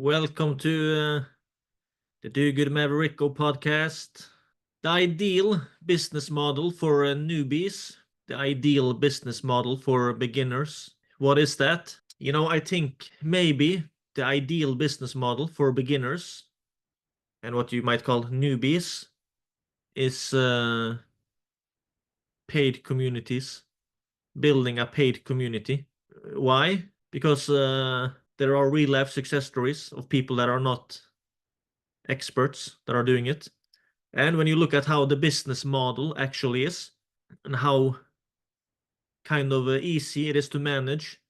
Welcome to the Do Good Mavericko podcast. The ideal business model for newbies, the ideal business model for beginners. What is that? I think maybe the ideal business model for beginners and what you might call newbies is paid communities, building a paid community. Why? Because there are real life success stories of people that are not experts that are doing it. And when you look at how the business model actually is and how kind of easy it is to manage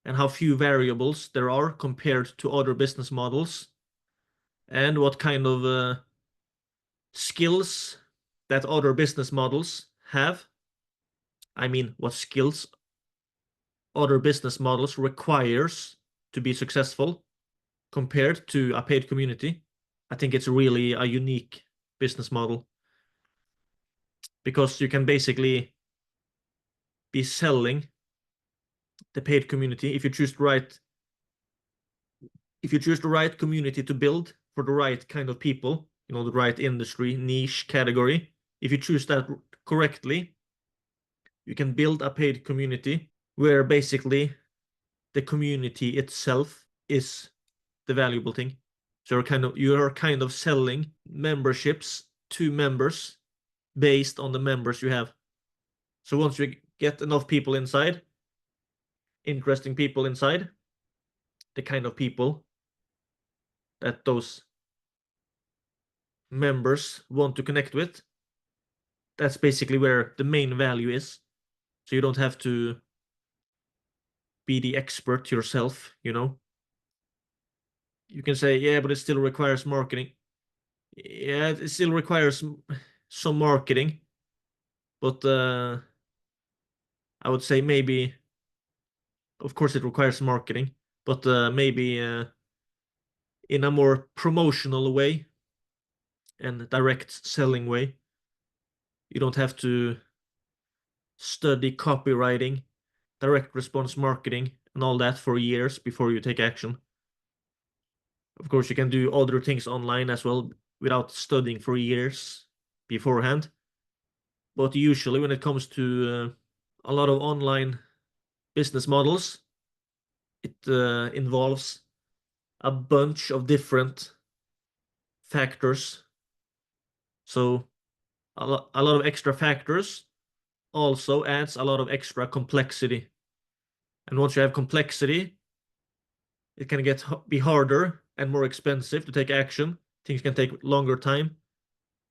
and how few variables there are compared to other business models and what kind of skills that other business models have. I mean, what skills other business models requires to be successful compared to a paid community. I think it's really a unique business model because you can basically be selling the paid community if you choose the right community to build for the right kind of people, the right industry, niche, category. If you choose that correctly, you can build a paid community where basically the community itself is the valuable thing. So you're kind of selling memberships to members based on the members you have. So once you get enough people inside, interesting people inside, the kind of people that those members want to connect with, that's basically where the main value is. So you don't have to be the expert yourself. You can say, yeah, but it still requires marketing. Yeah, it still requires some marketing, but I would say maybe, of course, it requires marketing, but maybe in a more promotional way and direct selling way. You don't have to study copywriting, direct response marketing, and all that for years before you take action. Of course, you can do other things online as well without studying for years beforehand. But usually, when it comes to a lot of online business models, it involves a bunch of different factors. So, a lot of extra factors also adds a lot of extra complexity. And once you have complexity, it can be harder and more expensive to take action. Things can take longer time,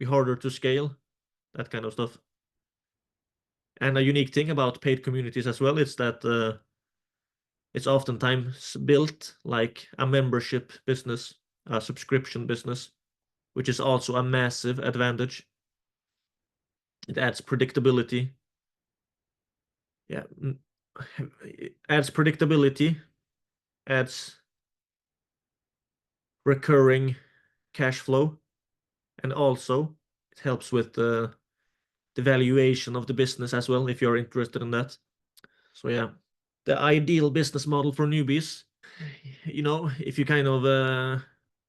be harder to scale, that kind of stuff. And a unique thing about paid communities as well is that it's oftentimes built like a membership business, a subscription business, which is also a massive advantage. It adds predictability. Yeah, it adds predictability, adds recurring cash flow, and also it helps with the valuation of the business as well, if you're interested in that. So yeah, the ideal business model for newbies, if you kind of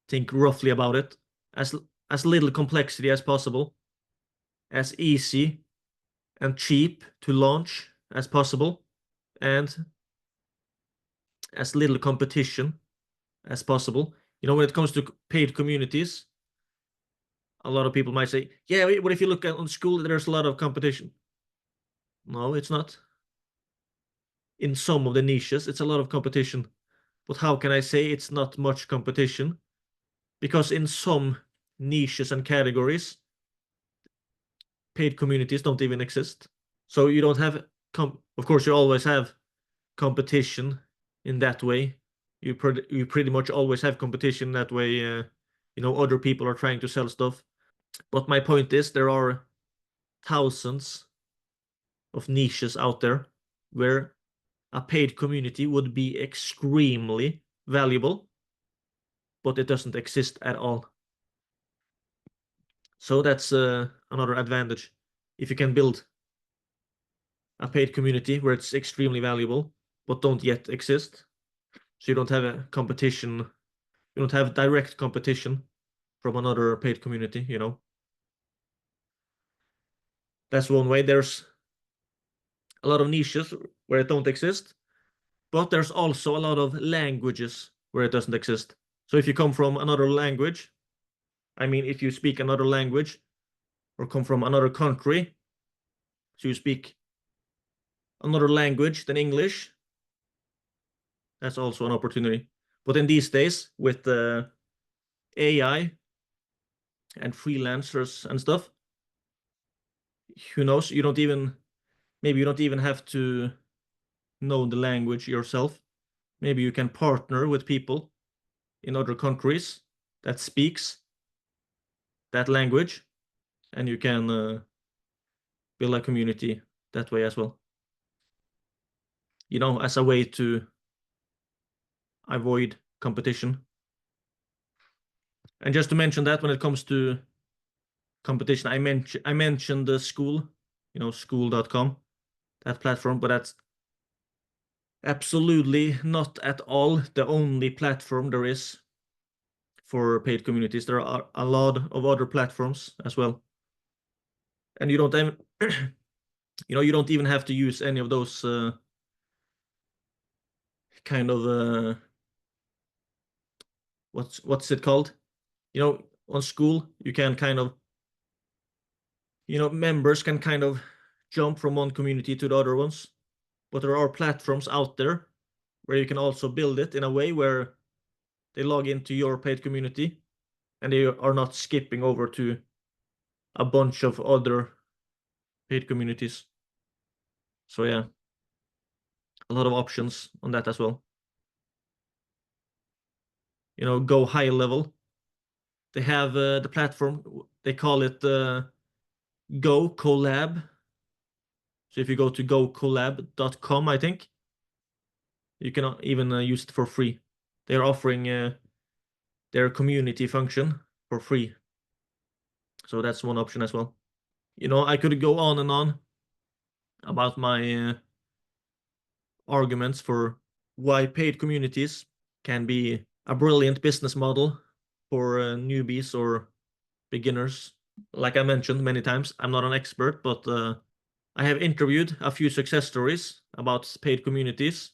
think roughly about it, as little complexity as possible, as easy and cheap to launch as possible, and as little competition as possible. When it comes to paid communities, a lot of people might say, yeah, but if you look at on school, there's a lot of competition. No, it's not. In some of the niches, it's a lot of competition. But how can I say it's not much competition? Because in some niches and categories, paid communities don't even exist. So you don't have, of course, you always have competition in that way. You pretty much always have competition that way. Other people are trying to sell stuff. But my point is, there are thousands of niches out there where a paid community would be extremely valuable, but it doesn't exist at all. So that's another advantage. If you can build a paid community where it's extremely valuable, but don't yet exist, so you don't have a competition You don't have direct competition from another paid community, you know. That's one way. There's a lot of niches where it don't exist, but there's also a lot of languages where it doesn't exist. So if you come from another language, I mean, if you speak another language or come from another country, so you speak another language than English, that's also an opportunity. But in these days, with AI and freelancers and stuff, who knows? Maybe you don't even have to know the language yourself. Maybe you can partner with people in other countries that speaks that language, and you can build a community that way as well. You know, as a way to avoid competition. And just to mention that when it comes to competition, I mentioned the school, you know, school.com, that platform, but that's absolutely not at all the only platform there is for paid communities. There are a lot of other platforms as well. And you don't even, you know, you don't even have to use any of those kind of what's it called? You know, on school you can kind of, you know, members can kind of jump from one community to the other ones, but there are platforms out there where you can also build it in a way where they log into your paid community and they are not skipping over to a bunch of other paid communities. So yeah, a lot of options on that as well. You know, go high level. They have the platform, they call it Go Collab. So if you go to gocollab.com, I think, you can even use it for free. They're offering their community function for free. So that's one option as well. You know, I could go on and on about my arguments for why paid communities can be a brilliant business model for newbies or beginners. Like I mentioned many times, I'm not an expert, but I have interviewed a few success stories about paid communities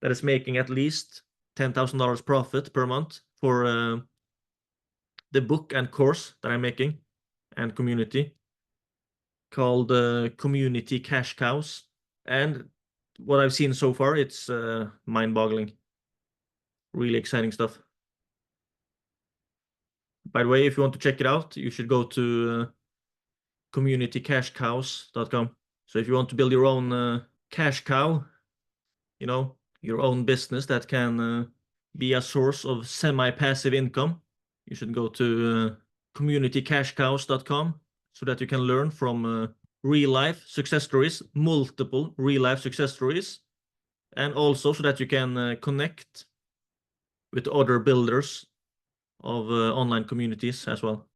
that is making at least $10,000 profit per month for the book and course that I'm making and community called Community Cash Cows. And what I've seen so far, it's mind-boggling. Really exciting stuff. By the way, if you want to check it out, you should go to communitycashcows.com. So if you want to build your own cash cow, you know, your own business that can be a source of semi-passive income, you should go to communitycashcows.com so that you can learn from real life success stories, multiple real life success stories, and also so that you can connect with other builders of online communities as well.